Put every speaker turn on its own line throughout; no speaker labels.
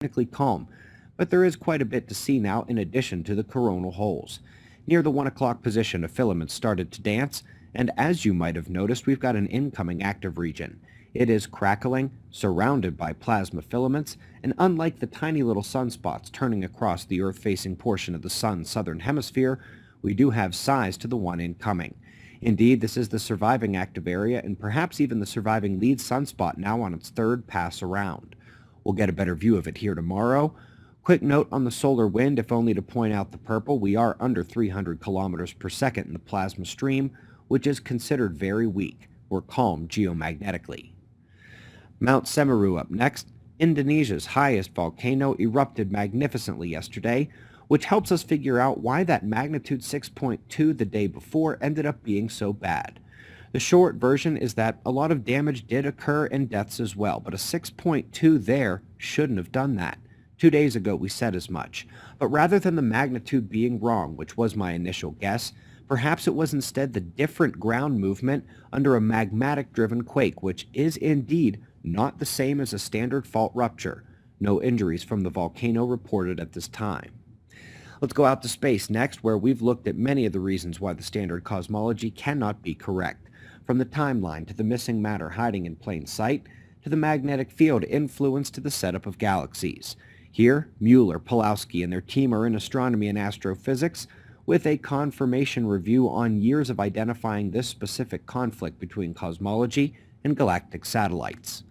technically calm, but there is quite a bit to see now in addition to the coronal holes. Near the 1 o'clock position, a filament started to dance, and as you might have noticed, we've got an incoming active region. It is crackling, surrounded by plasma filaments, and unlike the tiny little sunspots turning across the Earth-facing portion of the Sun's southern hemisphere, we do have size to the one incoming. Indeed, this is the surviving active area and perhaps even the surviving lead sunspot now on its third pass around. We'll get a better view of it here tomorrow. Quick note on the solar wind, if only to point out the purple, we are under 300 kilometers per second in the plasma stream, which is considered very weak or calm geomagnetically. Mount Semeru up next. Indonesia's highest volcano erupted magnificently yesterday, which helps us figure out why that magnitude 6.2 the day before ended up being so bad. The short version is that a lot of damage did occur and deaths as well, but a 6.2 there shouldn't have done that. 2 days ago we said as much. But rather than the magnitude being wrong, which was my initial guess, perhaps it was instead the different ground movement under a magmatic-driven quake, which is indeed not the same as a standard fault rupture. No injuries from the volcano reported at this time. Let's go out to space next, where we've looked at many of the reasons why the standard cosmology cannot be correct, from the timeline to the missing matter hiding in plain sight, to the magnetic field influence to the setup of galaxies. Here, Mueller, Pulowski, and their team are in astronomy and astrophysics, with a confirmation review on years of identifying this specific conflict between cosmology and galactic satellites.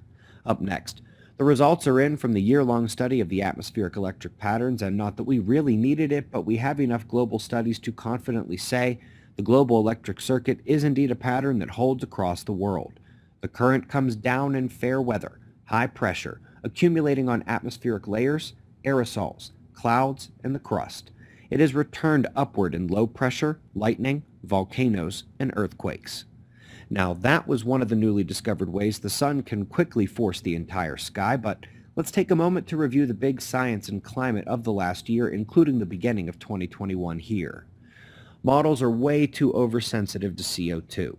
Up next, the results are in from the year-long study of the atmospheric electric patterns, and not that we really needed it, but we have enough global studies to confidently say the global electric circuit is indeed a pattern that holds across the world. The current comes down in fair weather, high pressure, accumulating on atmospheric layers, aerosols, clouds, and the crust. It is returned upward in low pressure, lightning, volcanoes, and earthquakes. Now, that was one of the newly discovered ways the sun can quickly force the entire sky, but let's take a moment to review the big science and climate of the last year, including the beginning of 2021 here. Models are way too oversensitive to CO2.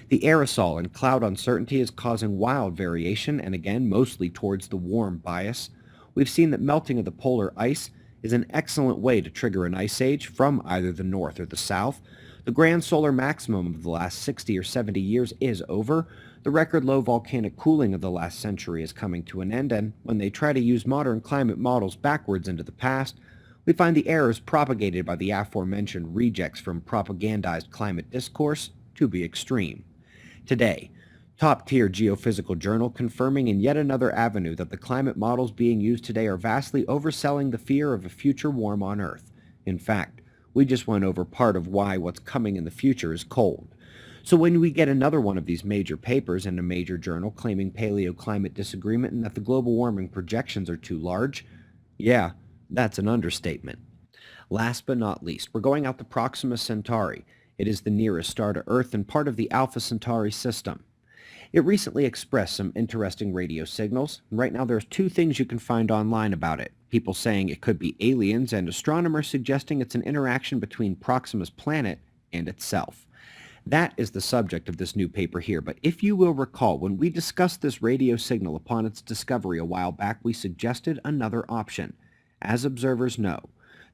The aerosol and cloud uncertainty is causing wild variation, and again, mostly towards the warm bias. We've seen that melting of the polar ice is an excellent way to trigger an ice age from either the north or the south. The grand solar maximum of the last 60 or 70 years is over. The record low volcanic cooling of the last century is coming to an end, and when they try to use modern climate models backwards into the past, we find the errors propagated by the aforementioned rejects from propagandized climate discourse to be extreme. Today, top-tier geophysical journal confirming in yet another avenue that the climate models being used today are vastly overselling the fear of a future warm on Earth. In fact, we just went over part of why what's coming in the future is cold. So when we get another one of these major papers in a major journal claiming paleoclimate disagreement and that the global warming projections are too large, yeah, that's an understatement. Last but not least, we're going out to Proxima Centauri. It is the nearest star to Earth and part of the Alpha Centauri system. It recently expressed some interesting radio signals. Right now there's two things you can find online about it. People saying it could be aliens, and astronomers suggesting it's an interaction between Proxima's planet and itself. That is the subject of this new paper here, but if you will recall, when we discussed this radio signal upon its discovery a while back, we suggested another option. As observers know,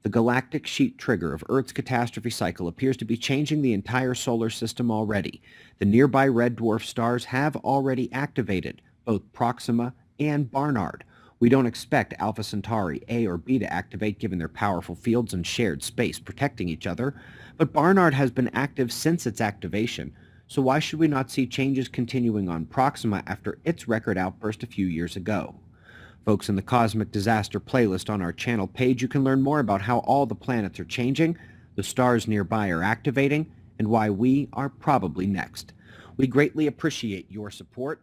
the galactic sheet trigger of Earth's catastrophe cycle appears to be changing the entire solar system already. The nearby red dwarf stars have already activated both Proxima and Barnard. We don't expect Alpha Centauri A or B to activate given their powerful fields and shared space protecting each other, but Barnard has been active since its activation, so why should we not see changes continuing on Proxima after its record outburst a few years ago? Folks, in the Cosmic Disaster playlist on our channel page, you can learn more about how all the planets are changing, the stars nearby are activating, and why we are probably next. We greatly appreciate your support.